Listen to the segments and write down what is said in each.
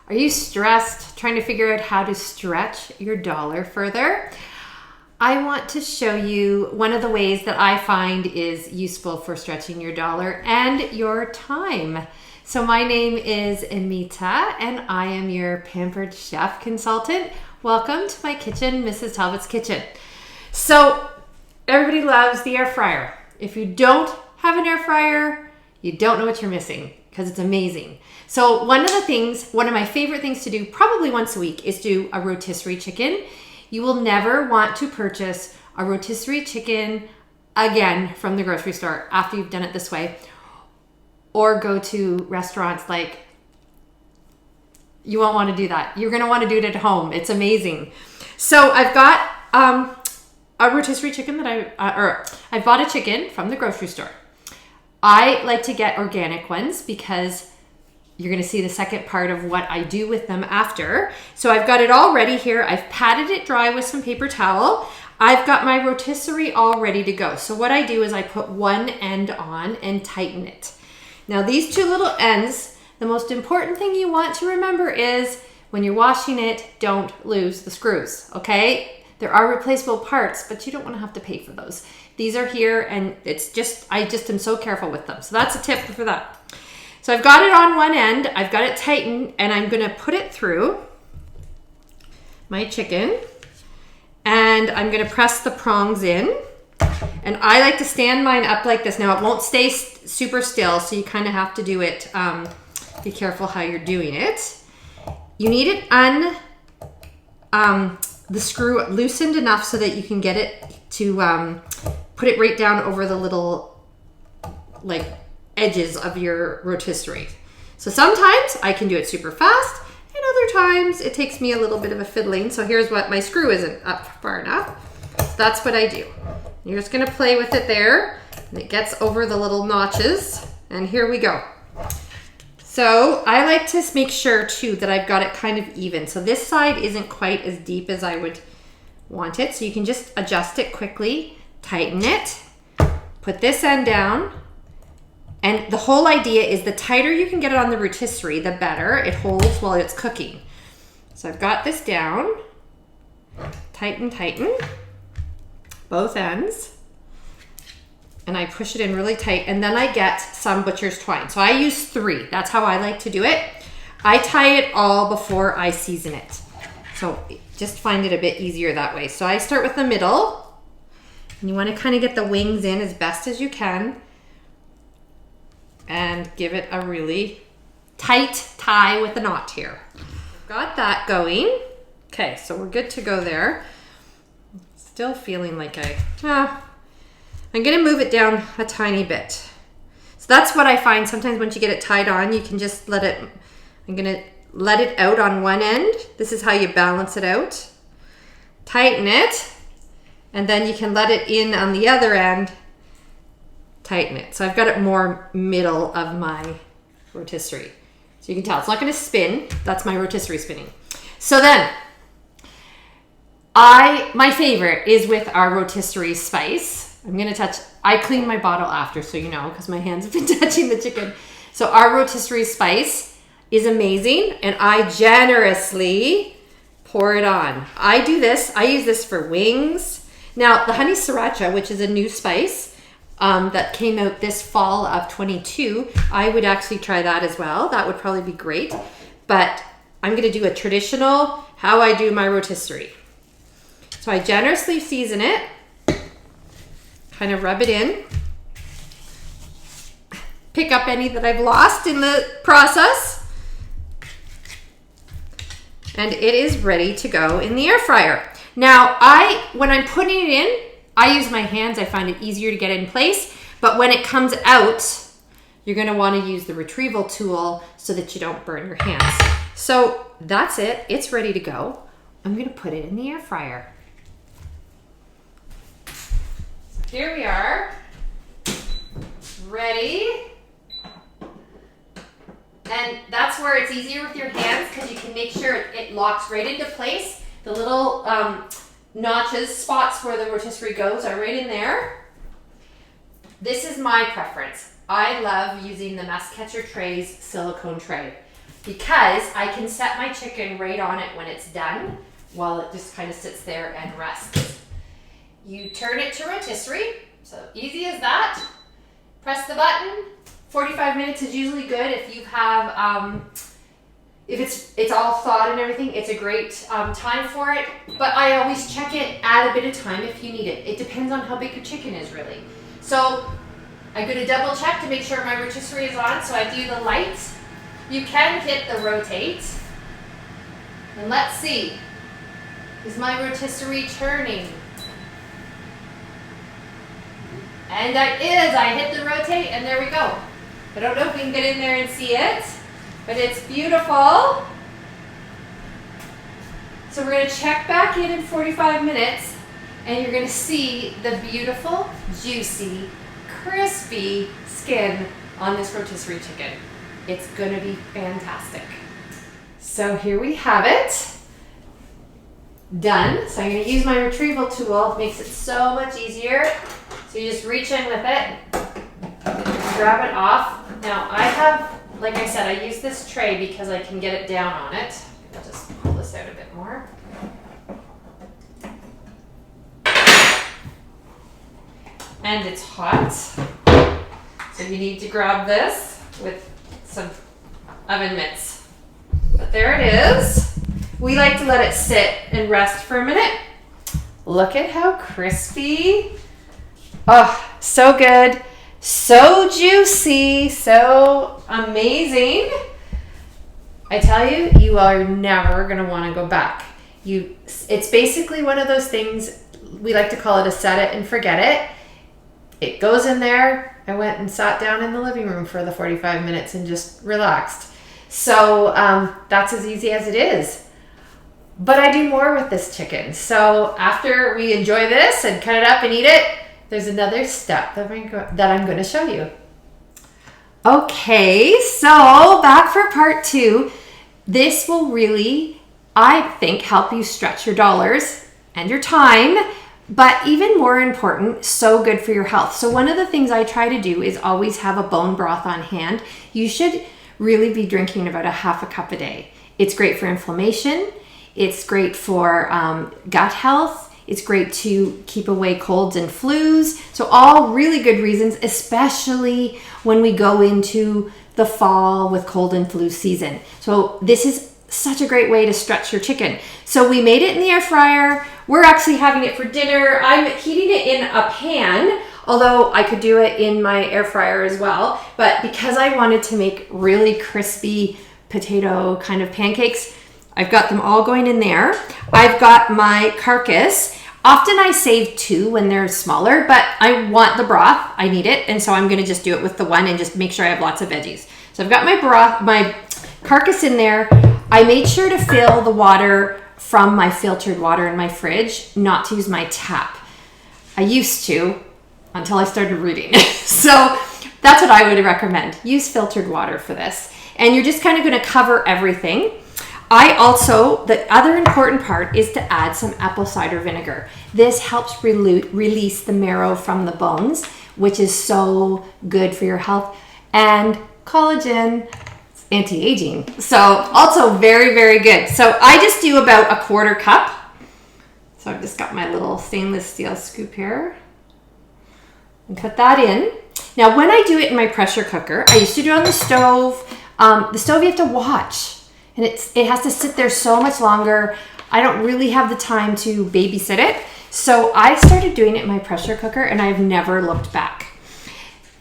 Are you stressed trying to figure out how to stretch your dollar further? I want to show you one of the ways that I find is useful for stretching your dollar and your time. So my name is Amita and I am your pampered chef consultant. Welcome to my kitchen, Mrs. Talbot's kitchen. So everybody loves the air fryer. If you don't have an air fryer, you don't know what you're missing because it's amazing. So one of my favorite things to do probably once a week is do a rotisserie chicken. You will never want to purchase a rotisserie chicken again from the grocery store after you've done it this way, or go to restaurants. Like, you won't want to do that. You're going to want to do it at home. It's amazing. So I've got a rotisserie chicken that I bought a chicken from the grocery store. I like to get organic ones because you're going to see the second part of what I do with them after. So I've got it all ready here. I've patted it dry with some paper towel. I've got my rotisserie all ready to go. So what I do is I put one end on and tighten it. Now these two little ends, the most important thing you want to remember is when you're washing it, don't lose the screws, okay? There are replaceable parts, but you don't want to have to pay for those. These are here and I just am so careful with them. So that's a tip for that. So I've got it on one end, I've got it tightened, and I'm gonna put it through my chicken, and I'm gonna press the prongs in. And I like to stand mine up like this. Now it won't stay super still, so you kind of have to do it, be careful how you're doing it. You need it the screw loosened enough so that you can get it to put it right down over the little edges of your rotisserie. So sometimes I can do it super fast, and other times it takes me a little bit of a fiddling. So here's what my screw isn't up far enough. So that's what I do. You're just gonna play with it there, and it gets over the little notches, and here we go. So I like to make sure too that I've got it kind of even. So this side isn't quite as deep as I would want it. So you can just adjust it quickly, tighten it, put this end down. And the whole idea is the tighter you can get it on the rotisserie, the better it holds while it's cooking. So I've got this down, tighten, both ends. And I push it in really tight, and then I get some butcher's twine. So I use 3. That's how I like to do it. I tie it all before I season it. So just find it a bit easier that way. So I start with the middle, and you want to kind of get the wings in as best as you can, and give it a really tight tie with a knot here. Got that going. Okay, so we're good to go there. Still feeling like I'm gonna move it down a tiny bit. So that's what I find sometimes once you get it tied on, you can just I'm gonna let it out on one end. This is how you balance it out. Tighten it, and then you can let it in on the other end, tighten it. So I've got it more middle of my rotisserie. So you can tell it's not gonna spin. That's my rotisserie spinning. So then, my favorite is with our rotisserie spice. I clean my bottle after, so you know, because my hands have been touching the chicken. So our rotisserie spice is amazing, and I generously pour it on. I use this for wings. Now, the honey sriracha, which is a new spice that came out this fall of 22, I would actually try that as well. That would probably be great. But I'm gonna do a traditional, how I do my rotisserie. So I generously season it, kind of rub it in, pick up any that I've lost in the process, and it is ready to go in the air fryer. Now, when I'm putting it in, I use my hands. I find it easier to get it in place, but when it comes out, you're gonna wanna use the retrieval tool so that you don't burn your hands. So that's it, it's ready to go. I'm gonna put it in the air fryer. Here we are, ready. And that's where it's easier with your hands because you can make sure it locks right into place. The little notches, spots where the rotisserie goes are right in there. This is my preference. I love using the mess catcher tray's silicone tray. because I can set my chicken right on it when it's done while it just kind of sits there and rests. You turn it to rotisserie, so easy as that. Press the button. 45 minutes is usually good if you have, if it's all thawed and everything, it's a great time for it. But I always check it, add a bit of time if you need it. It depends on how big your chicken is really. So I'm gonna double check to make sure my rotisserie is on. So I do the lights. You can hit the rotate. And let's see, is my rotisserie turning? And it is, I hit the rotate and there we go. I don't know if we can get in there and see it, but it's beautiful. So we're gonna check back in 45 minutes and you're gonna see the beautiful, juicy, crispy skin on this rotisserie chicken. It's gonna be fantastic. So here we have it. Done. So I'm gonna use my retrieval tool. It makes it so much easier. So you just reach in with it, grab it off. Now I have, like I said, I use this tray because I can get it down on it. I'll just pull this out a bit more. And it's hot. So you need to grab this with some oven mitts. But there it is. We like to let it sit and rest for a minute. Look at how crispy. Oh, so good. So juicy, so amazing. I tell you, you are never gonna wanna go back. It's basically one of those things, we like to call it a set it and forget it. It goes in there. I went and sat down in the living room for the 45 minutes and just relaxed. So that's as easy as it is. But I do more with this chicken. So after we enjoy this and cut it up and eat it, there's another step that I'm going to show you. Okay, so back for part 2. This will really, I think, help you stretch your dollars and your time, but even more important, so good for your health. So one of the things I try to do is always have a bone broth on hand. You should really be drinking about a half a cup a day. It's great for inflammation. It's great for gut health. It's great to keep away colds and flus. So all really good reasons, especially when we go into the fall with cold and flu season. So this is such a great way to stretch your chicken. So we made it in the air fryer. We're actually having it for dinner. I'm heating it in a pan, although I could do it in my air fryer as well. But because I wanted to make really crispy potato kind of pancakes, I've got them all going in there. I've got my carcass. Often I save 2 when they're smaller, but I want the broth. I need it. And so I'm gonna just do it with the one and just make sure I have lots of veggies. So I've got my broth, my carcass in there. I made sure to fill the water from my filtered water in my fridge, not to use my tap. I used to until I started reading. So that's what I would recommend. Use filtered water for this. And you're just kind of gonna cover everything. The other important part is to add some apple cider vinegar. This helps release the marrow from the bones, which is so good for your health. And collagen, anti-aging. So also very, very good. So I just do about a 1/4 cup. So I've just got my little stainless steel scoop here. And put that in. Now when I do it in my pressure cooker, I used to do it on the stove. The stove you have to watch. And it has to sit there so much longer. I don't really have the time to babysit it. So I started doing it in my pressure cooker and I've never looked back.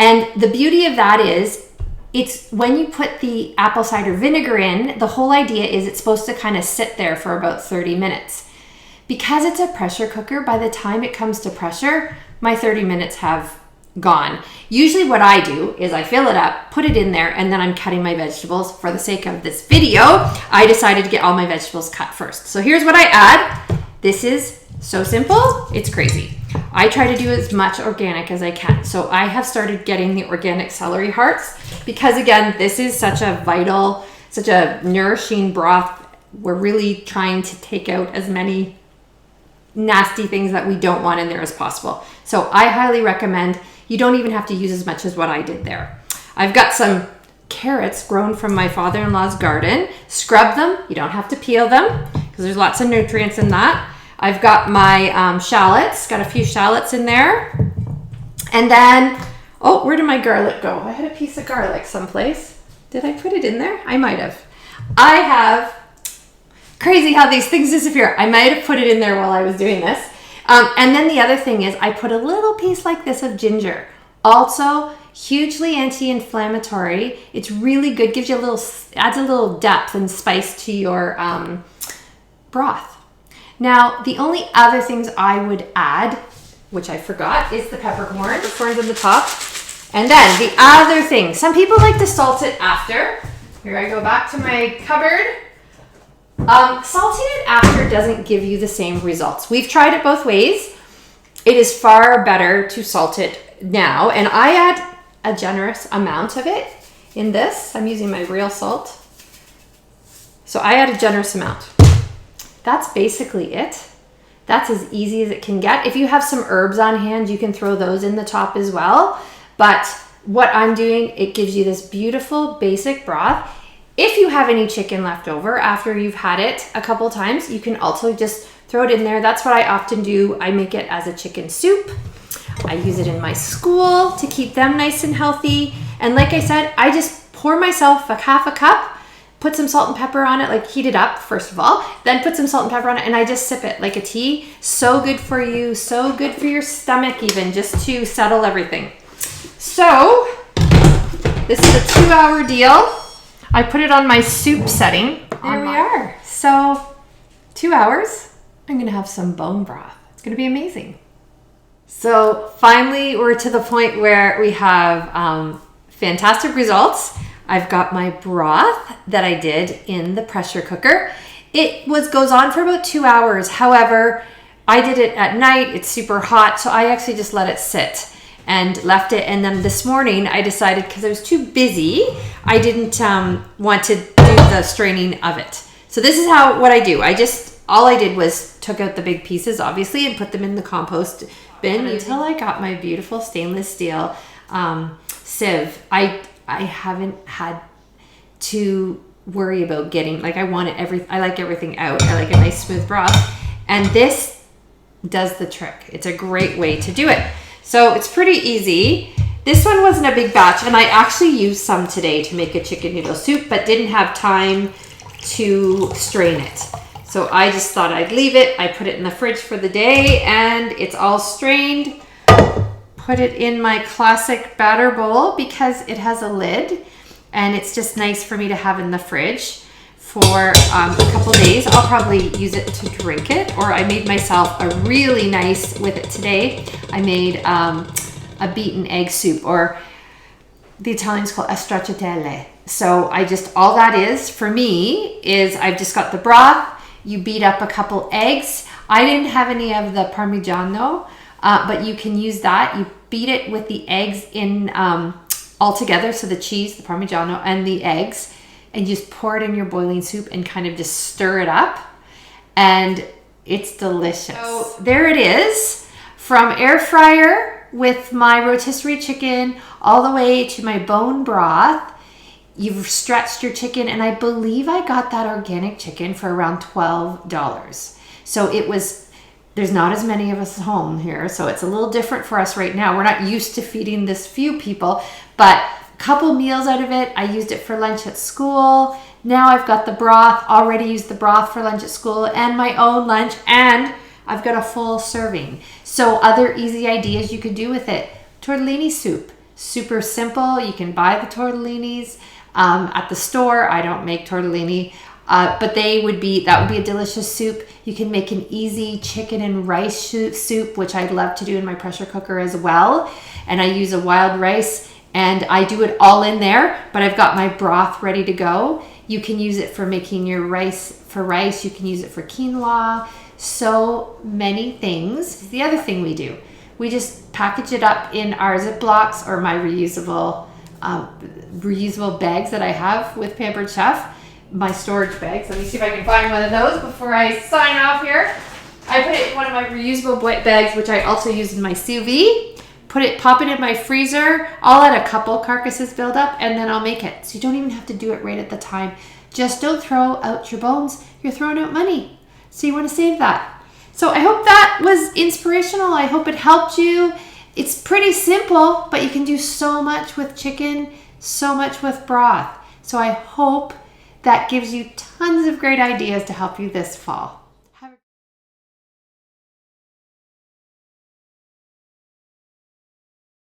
And the beauty of that is, it's when you put the apple cider vinegar in, the whole idea is it's supposed to kind of sit there for about 30 minutes. Because it's a pressure cooker, by the time it comes to pressure, my 30 minutes have gone. Usually what I do is I fill it up, put it in there, and then I'm cutting my vegetables. For the sake of this video, I decided to get all my vegetables cut first. So here's what I add. This is so simple, it's crazy. I try to do as much organic as I can. So I have started getting the organic celery hearts because again, this is such a vital, such a nourishing broth. We're really trying to take out as many nasty things that we don't want in there as possible. So I highly recommend. You don't even have to use as much as what I did there. I've got some carrots grown from my father-in-law's garden. Scrub them. You don't have to peel them because there's lots of nutrients in that. I've got my shallots. Got a few shallots in there. And then, oh, where did my garlic go? I had a piece of garlic someplace. Did I put it in there? I might have. I have, crazy how these things disappear. I might have put it in there while I was doing this. And then the other thing is I put a little piece like this of ginger. Also, hugely anti-inflammatory. It's really good. Gives you adds a little depth and spice to your broth. Now, the only other things I would add, which I forgot, is the peppercorn. Peppercorn's on the top. And then the other thing, some people like to salt it after. Here I go back to my cupboard. Salting it after doesn't give you the same results. We've tried it both ways. It is far better to salt it now. And I add a generous amount of it in this. I'm using my real salt. So I add a generous amount. That's basically it. That's as easy as it can get. If you have some herbs on hand, you can throw those in the top as well. But what I'm doing, it gives you this beautiful basic broth. If you have any chicken left over after you've had it a couple times, you can also just throw it in there. That's what I often do. I make it as a chicken soup. I use it in my school to keep them nice and healthy. And like I said, I just pour myself a half a cup, put some salt and pepper on it, like heat it up first of all, then put some salt and pepper on it, and I just sip it like a tea. So good for you, so good for your stomach even, just to settle everything. So this is a 2-hour deal. I put it on my soup setting. There we are. So 2 hours, I'm gonna have some bone broth. It's gonna be amazing. So finally, we're to the point where we have fantastic results. I've got my broth that I did in the pressure cooker. It goes on for about 2 hours. However, I did it at night. It's super hot, so I actually just let it sit and left it. And then this morning I decided, because I was too busy, I didn't want to do the straining of it. So this is what I do. All I did was took out the big pieces, obviously, and put them in the compost bin until I got my beautiful stainless steel sieve. I haven't had to worry about getting, like, I like everything out. I like a nice smooth broth. And this does the trick. It's a great way to do it. So it's pretty easy. This one wasn't a big batch, and I actually used some today to make a chicken noodle soup, but didn't have time to strain it. So I just thought I'd leave it. I put it in the fridge for the day, and it's all strained. Put it in my classic batter bowl because it has a lid, and it's just nice for me to have in the fridge for a couple days. I'll probably use it to drink it, or I made myself a really nice with it today. I made a beaten egg soup, or the Italians call it a stracciatelle. So all that is for me is I've just got the broth. You beat up a couple eggs. I didn't have any of the Parmigiano, but you can use that. You beat it with the eggs in all together. So the cheese, the Parmigiano, and the eggs, and you just pour it in your boiling soup and kind of just stir it up. And it's delicious. So there it is, from air fryer with my rotisserie chicken all the way to my bone broth. You've stretched your chicken, and I believe I got that organic chicken for around $12. So there's not as many of us home here, so it's a little different for us right now. We're not used to feeding this few people, but a couple meals out of it. I used it for lunch at school. Now I've got the broth, already used the broth for lunch at school and my own lunch, and I've got a full serving. So other easy ideas you could do with it. Tortellini soup, super simple. You can buy the tortellinis at the store. I don't make tortellini, but that would be a delicious soup. You can make an easy chicken and rice soup, which I'd love to do in my pressure cooker as well. And I use a wild rice, and I do it all in there, but I've got my broth ready to go. You can use it for making your rice. You can use it for quinoa. So many things. The other thing we do, we just package it up in our Ziplocs or my reusable bags that I have with Pampered Chef, my storage bags. Let me see if I can find one of those before I sign off here. I put it in one of my reusable bags, which I also use in my sous vide. pop it in my freezer. I'll let a couple carcasses build up and then I'll make it. So you don't even have to do it right at the time. Just don't throw out your bones. You're throwing out money. So you want to save that. So I hope that was inspirational. I hope it helped you. It's pretty simple, but you can do so much with chicken, so much with broth. So I hope that gives you tons of great ideas to help you this fall.